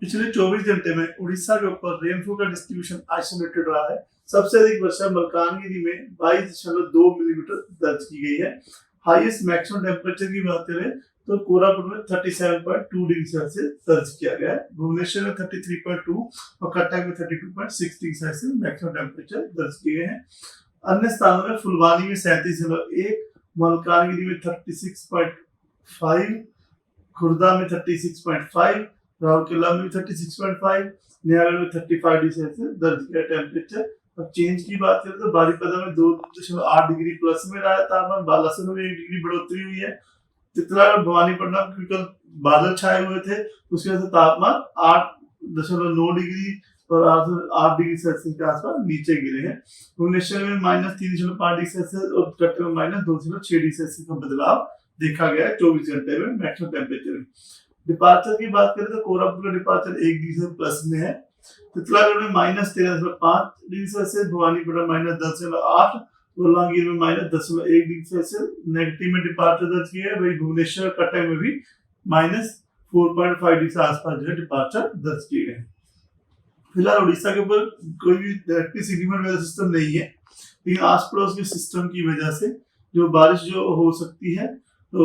पिछले 24 घंटे में उड़ीसा के ऊपर रेनफॉल का डिस्ट्रीब्यूशन आइसोलेटेड रहा है। सबसे अधिक वर्षा मलकानगिरी में 22.2 मिलीमीटर दर्ज की गई है। हाईएस्ट मैक्सिमम टेम्परेचर की बात करें तो कोरापुट में 37.2 डिग्री सेल्सियस दर्ज किया गया है। भुवनेश्वर में 33.2 और कटक में 32.6 डिग्री सेल्सियस मैक्सिमम टेम्परेचर दर्ज किए गए हैं। अन्य स्थानों में फुलवानी में 37.1, मलकानगिरी में 36.5, खुर्दा में 36.5, राउरकेला में 36.5, नयागढ़ में 35 डिग्री सेल्सियस दर्ज किया टेम्परेचर। अब चेंज की बात करें तो बारीपदा में 2.8 डिग्री प्लस में रहा तापमान, बालासर में 1 डिग्री बढ़ोतरी हुई है। चित्रागढ़ भवानीपटना क्योंकि बादल छाए हुए थे उसकी वजह से तापमान 8.9 डिग्री और 8 डिग्री सेल्सियस के आसपास नीचे गिरे हैं। भुवनेश्वर में -3.5 डिग्री सेल्सियस और कटक में -2.6 डिग्री सेल्सियस का बदलाव देखा गया है 24 घंटे में मैक्सिमम टेम्परेचर में। डिपार्चर की बात करें तो कोरापुट का डिपार्चर 1 डिग्री से प्लस में है। चित्रागढ़ में -13.5 डिग्री सेल्सियस, भवानीपटना -10.8, बलंगीर में -10.1 डिग्री सेल्सियस नेगेटिव में डिपार्चर दर्ज किया है। वही भुवनेश्वर कटक में भी -4.5 डिग्री से आसपास जो है डिपार्चर दर्ज किए गए हैं। फिलहाल उड़ीसा के ऊपर कोई भी सिग्निफिकेंट वेदर सिस्टम नहीं है, लेकिन आस पड़ोस के सिस्टम की वजह से जो बारिश जो हो सकती है तो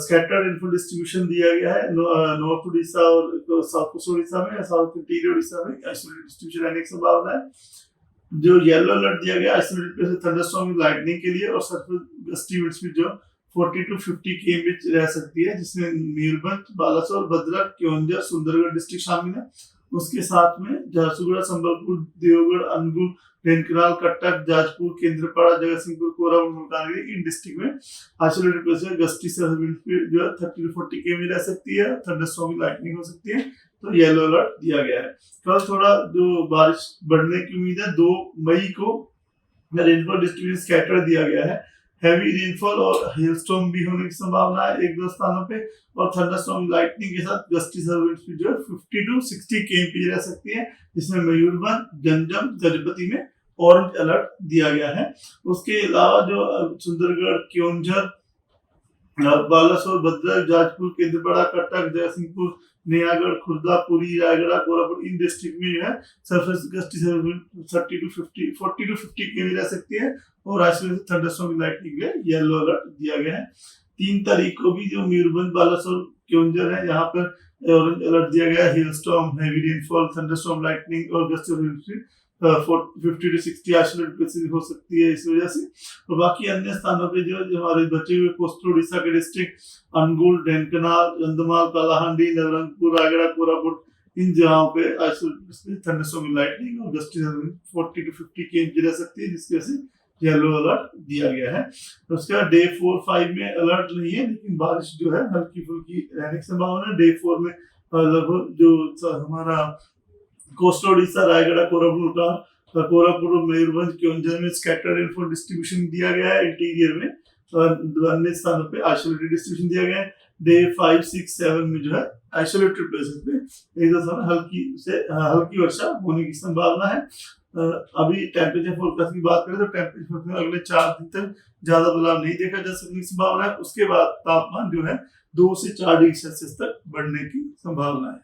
स्कैटर्ड रेनफॉल डिस्ट्रीब्यूशन दिया गया है। नॉर्थ उड़ीसा और साउथ ईस्ट उड़ीसा में, साउथ इंटीरियर उड़ीसा में आइसोलेटेड डिस्ट्रीब्यूशन रहने की संभावना है। जो येलो अलर्ट दिया गया आइसोलेटेड प्लेस थंडरस्टॉर्म लाइटनिंग के लिए और सर्फेस गस्टी विंड्स भी जो 40 to 50 km बीच रह सकती है, जिसमें मयूरभंज, बालासोर, भद्रक, केओंझर, सुंदरगढ़ डिस्ट्रिक्ट शामिल है। उसके साथ में झारसुगुड़ा, संबलपुर, देवगढ़, अनुगुल, ढेंकनाल, कटक, जाजपुर, केंद्रपाड़ा, जगतसिंहपुर, कोरापुट, मलकानगिरी इन डिस्ट्रिक्ट में आइसोलेटेड प्लेस है गस्टी से जो है 30 to 40 km रह सकती है, थंडरस्टॉर्म लाइटनिंग हो सकती है, तो येलो अलर्ट दिया गया है। कल थोड़ा जो बारिश बढ़ने की उम्मीद है, 2 मई को रेनफॉल डिस्ट्रीब्यूशन स्कैटर दिया गया है। हैवी रेनफॉल और हेलस्टॉर्म भी होने की संभावना है 1-2 स्थानों पे, और थंडरस्टॉर्म लाइटनिंग के साथ गस्टी सर्विस भी जो है 50 to 60 km रह सकती है, जिसमें मयूरभंज, गंजम, गजपति में ऑरेंज अलर्ट दिया गया है। उसके अलावा जो सुंदरगढ़, केओंझर, बालासोर, भद्रक, जाजपुर, केंद्रपाड़ा, कटक, जयसिंहपुर, नयागढ़, खुर्दा, पुरी, रायगढ़, कोरापुट इन डिस्ट्रिक्ट में जो है सरफेस गस्टी 40 to 50 km रह सकती है, और आइसोलेटेड थंडरस्टॉर्म लाइटनिंग के लिए येलो अलर्ट दिया गया है। 3 तारीख को भी जो मयूरभंज, बालासोर, केओंझर है, यहाँ पर ऑरेंज अलर्ट दिया गया है। Hailstorm, heavy rainfall, thunderstorm lightning और गस्टी 50 to 60 आइसोलेटेड प्लेसेस हो सकती है इस वजह से। और बाकी अन्य स्थानों पे जो हमारे बचे हुए कोस्टल उड़ीसा के डिस्ट्रिक्ट अनुगुल, ढेंकनाल, कंधमाल, कालाहांडी, नवरंगपुर, रायगढ़, कोरापुट इन जगहों पे आइसोलेटेड थंडरस्टॉर्म लाइटनिंग और गस्टी 40 to 50 km रह सकती है, जिसकी वजह से येलो अलर्ट दिया गया है। तो उसके बाद डे 4-5 में अलर्ट नहीं है, लेकिन बारिश जो है हल्की फुल्की रहने की संभावना है। डे 4 में लगभग जो हमारा कोस्टल उड़ीसा, रायगढ़, कोरापुट, मयूरभंज, केओंझर में स्कैटर्ड रेनफॉल डिस्ट्रीब्यूशन दिया गया है। इंटीरियर में अन्य स्थानों पे आइसोलेटेड डिस्ट्रीब्यूशन दिया गया है। डे 5, 6, 7 में जो है आइसोलेटेड प्लेसेस पे एक दो हल्की वर्षा होने की संभावना है। अभी टेम्परेचर फोरकास्ट की बात करें तो टेम्परेचर में अगले 4 दिन तक ज्यादा बदलाव नहीं देखा जा सकने की संभावना है। उसके बाद तापमान जो है 2 से 4 डिग्री सेल्सियस तक बढ़ने की संभावना है।